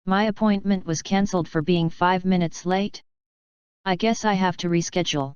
My appointment was cancelled for being 5 minutes late? I guess I have to reschedule.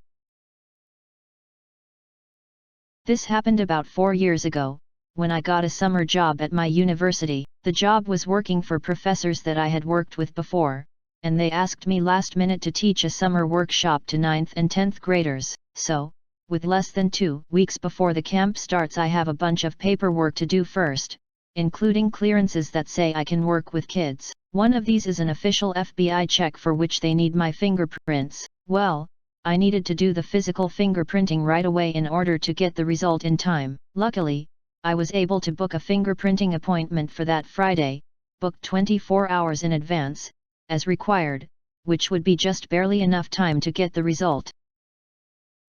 This happened about 4 years ago, when I got a summer job at my university. The job was working for professors that I had worked with before, and they asked me last minute to teach a summer workshop to 9th and 10th graders, so, with less than 2 weeks before the camp starts, I have a bunch of paperwork to do first, including clearances that say I can work with kids. One of these is an official FBI check for which they need my fingerprints. Well, I needed to do the physical fingerprinting right away in order to get the result in time. Luckily, I was able to book a fingerprinting appointment for that Friday, booked 24 hours in advance, as required, which would be just barely enough time to get the result.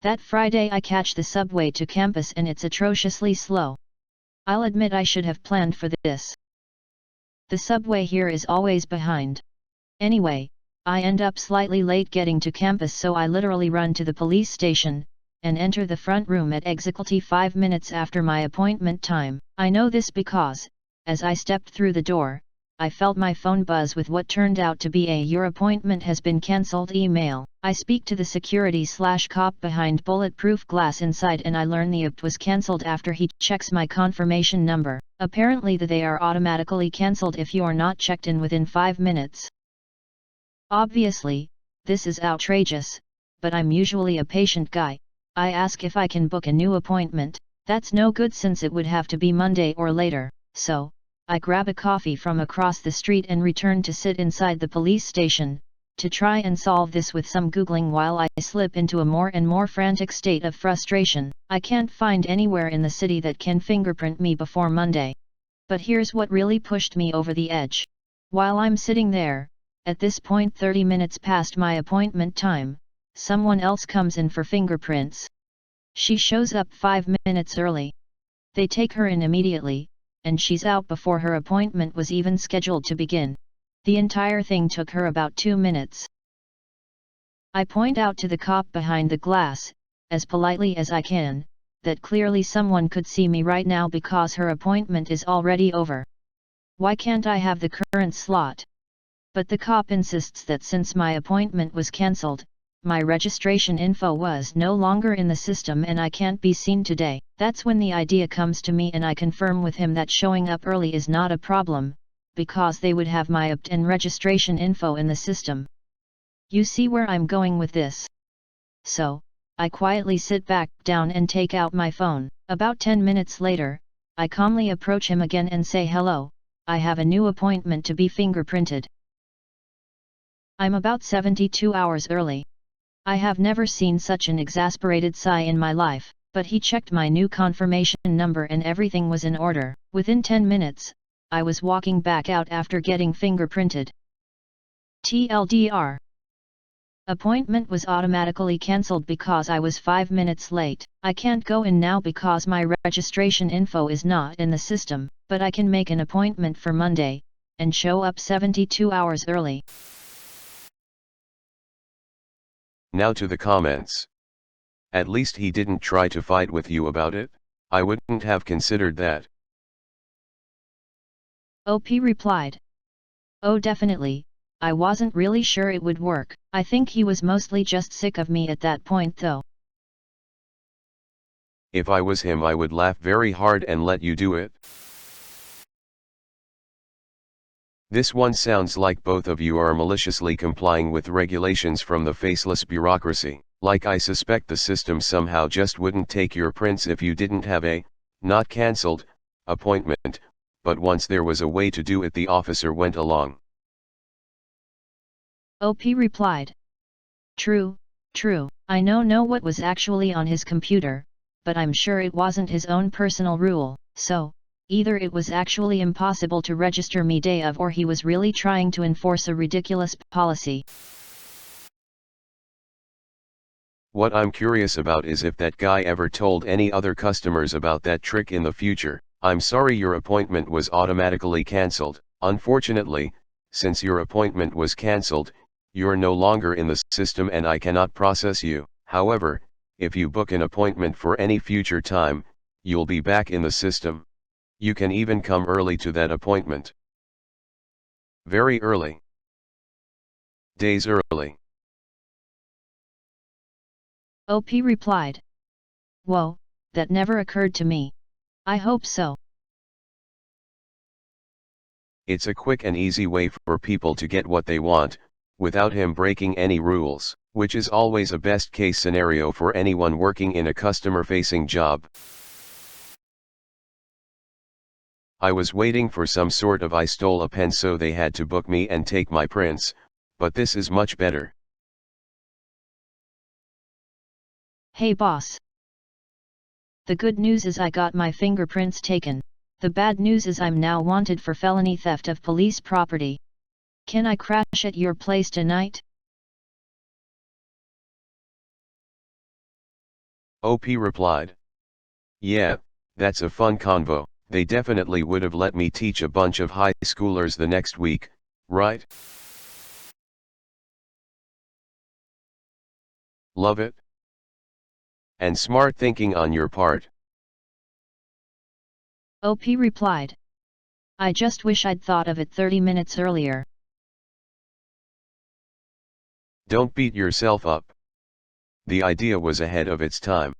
That Friday I catch the subway to campus and it's atrociously slow. I'll admit I should have planned for this. The subway here is always behind. Anyway, I end up slightly late getting to campus, so I literally run to the police station, and enter the front room at exactly 5 minutes after my appointment time. I know this because, as I stepped through the door, I felt my phone buzz with what turned out to be a "your appointment has been cancelled" email. I speak to the security/cop behind bulletproof glass inside and I learn the apt was cancelled after he checks my confirmation number. Apparently they are automatically cancelled if you're not checked in within 5 minutes. Obviously, this is outrageous, but I'm usually a patient guy. I ask if I can book a new appointment. That's no good since it would have to be Monday or later, so I grab a coffee from across the street and return to sit inside the police station, to try and solve this with some googling while I slip into a more and more frantic state of frustration. I can't find anywhere in the city that can fingerprint me before Monday. But here's what really pushed me over the edge. While I'm sitting there, at this point 30 minutes past my appointment time, someone else comes in for fingerprints. She shows up 5 minutes early. They take her in immediately, and she's out before her appointment was even scheduled to begin. The entire thing took her about 2 minutes. I point out to the cop behind the glass, as politely as I can, that clearly someone could see me right now because her appointment is already over. Why can't I have the current slot? But the cop insists that since my appointment was cancelled, my registration info was no longer in the system and I can't be seen today. That's when the idea comes to me and I confirm with him that showing up early is not a problem, because they would have my opt and registration info in the system. You see where I'm going with this? So, I quietly sit back down and take out my phone. About 10 minutes later, I calmly approach him again and say, "Hello, I have a new appointment to be fingerprinted. I'm about 72 hours early." I have never seen such an exasperated sigh in my life, but he checked my new confirmation number and everything was in order. Within 10 minutes, I was walking back out after getting fingerprinted. TLDR. Appointment was automatically cancelled because I was 5 minutes late. I can't go in now because my registration info is not in the system, but I can make an appointment for Monday, and show up 72 hours early. Now to the comments. At least he didn't try to fight with you about it. I wouldn't have considered that. OP replied. "Oh, definitely, I wasn't really sure it would work. I think he was mostly just sick of me at that point though." If I was him, I would laugh very hard and let you do it. This one sounds like both of you are maliciously complying with regulations from the faceless bureaucracy. Like I suspect the system somehow just wouldn't take your prints if you didn't have a, not cancelled, appointment, but once there was a way to do it the officer went along. OP replied. True, true, I know what was actually on his computer, but I'm sure it wasn't his own personal rule, so, either it was actually impossible to register me day of or he was really trying to enforce a ridiculous policy. What I'm curious about is if that guy ever told any other customers about that trick in the future. "I'm sorry, your appointment was automatically cancelled. Unfortunately, since your appointment was cancelled, you're no longer in the system and I cannot process you. However, if you book an appointment for any future time, you'll be back in the system. You can even come early to that appointment." Very early. Days early. OP replied. Whoa, that never occurred to me. I hope so. It's a quick and easy way for people to get what they want, without him breaking any rules, which is always a best case scenario for anyone working in a customer-facing job. I was waiting for some sort of I stole a pen, so they had to book me and take my prints, but this is much better. Hey boss. The good news is I got my fingerprints taken. The bad news is I'm now wanted for felony theft of police property. Can I crash at your place tonight? OP replied. Yeah, that's a fun convo. They definitely would have let me teach a bunch of high schoolers the next week, right? Love it. And smart thinking on your part. OP replied. I just wish I'd thought of it 30 minutes earlier. Don't beat yourself up. The idea was ahead of its time.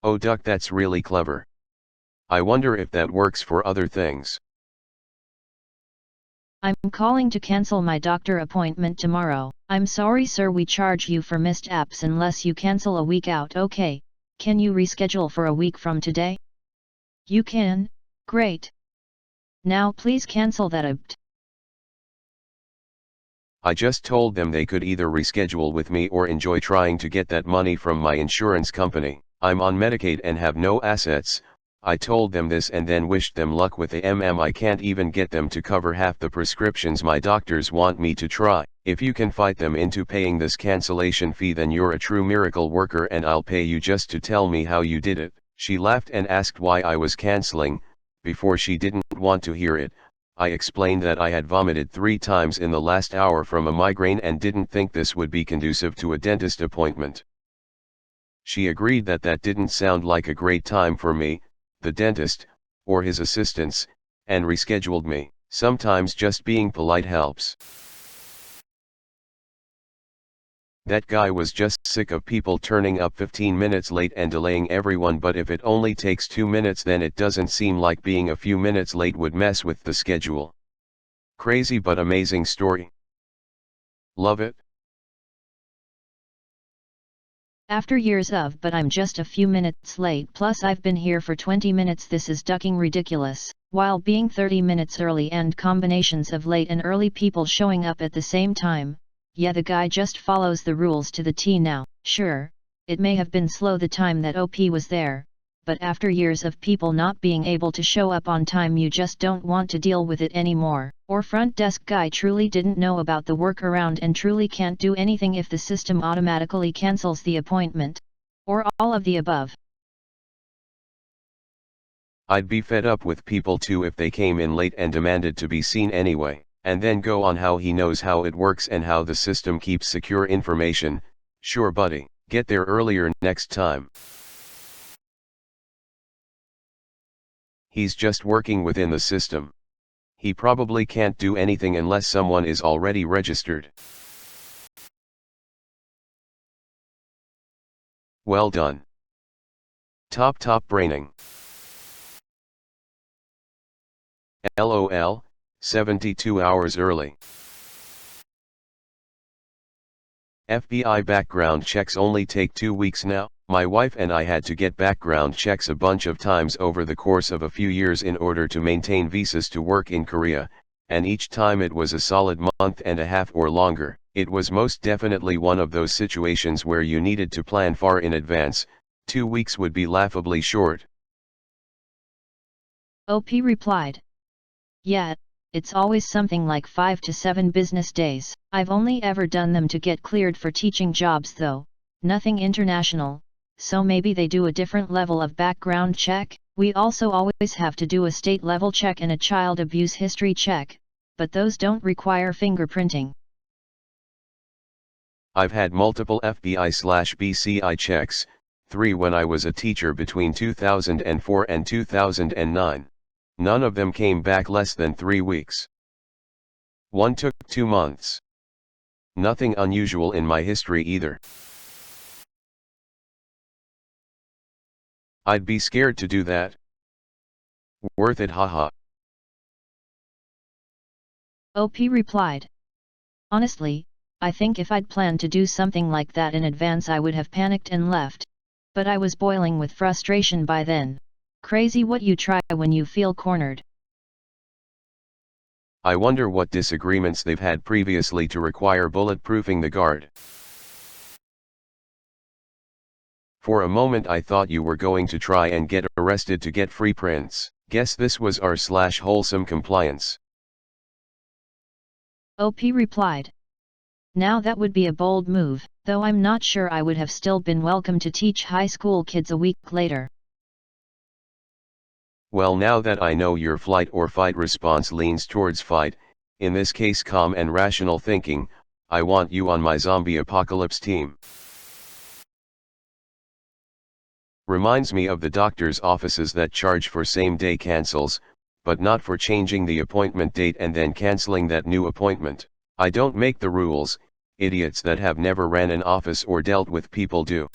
Oh duck, that's really clever. I wonder if that works for other things. I'm calling to cancel my doctor appointment tomorrow. I'm sorry sir, we charge you for missed apps unless you cancel a week out. Okay, can you reschedule for a week from today? You can? Great. Now please cancel that apt. I just told them they could either reschedule with me or enjoy trying to get that money from my insurance company. I'm on Medicaid and have no assets. I told them this and then wished them luck with the I can't even get them to cover half the prescriptions my doctors want me to try. If you can fight them into paying this cancellation fee, then you're a true miracle worker and I'll pay you just to tell me how you did it. She laughed and asked why I was canceling. Before she didn't want to hear it, I explained that I had vomited 3 times in the last hour from a migraine and didn't think this would be conducive to a dentist appointment. She agreed that that didn't sound like a great time for me, the dentist, or his assistants, and rescheduled me. Sometimes just being polite helps. That guy was just sick of people turning up 15 minutes late and delaying everyone, but if it only takes 2 minutes, then it doesn't seem like being a few minutes late would mess with the schedule. Crazy but amazing story. Love it. After years of but I'm just a few minutes late, plus I've been here for 20 minutes, this is ducking ridiculous, while being 30 minutes early and combinations of late and early people showing up at the same time. Yeah, the guy just follows the rules to the T now. Sure, it may have been slow the time that OP was there, but after years of people not being able to show up on time, you just don't want to deal with it anymore. Or front desk guy truly didn't know about the workaround and truly can't do anything if the system automatically cancels the appointment. Or all of the above. I'd be fed up with people too if they came in late and demanded to be seen anyway, and then go on how he knows how it works and how the system keeps secure information. Sure buddy, get there earlier next time. He's just working within the system. He probably can't do anything unless someone is already registered. Well done. Top braining. LOL, 72 hours early. FBI background checks only take 2 weeks now. My wife and I had to get background checks a bunch of times over the course of a few years in order to maintain visas to work in Korea, and each time it was a solid month and a half or longer. It was most definitely one of those situations where you needed to plan far in advance. 2 weeks would be laughably short. OP replied. Yeah, it's always something like 5 to 7 business days. I've only ever done them to get cleared for teaching jobs though, nothing international. So maybe they do a different level of background check. We also always have to do a state level check and a child abuse history check, but those don't require fingerprinting. I've had multiple FBI/BCI checks, 3 when I was a teacher between 2004 and 2009. None of them came back less than 3 weeks. One took 2 months. Nothing unusual in my history either. I'd be scared to do that. Worth it, haha. OP replied. Honestly, I think if I'd planned to do something like that in advance I would have panicked and left. But I was boiling with frustration by then. Crazy what you try when you feel cornered. I wonder what disagreements they've had previously to require bulletproofing the guard. For a moment I thought you were going to try and get arrested to get free prints. Guess this was r/wholesome compliance. OP replied. Now that would be a bold move, though I'm not sure I would have still been welcome to teach high school kids a week later. Well, now that I know your flight or fight response leans towards fight, in this case calm and rational thinking, I want you on my zombie apocalypse team. Reminds me of the doctor's offices that charge for same-day cancels, but not for changing the appointment date and then canceling that new appointment. I don't make the rules, idiots that have never ran an office or dealt with people do.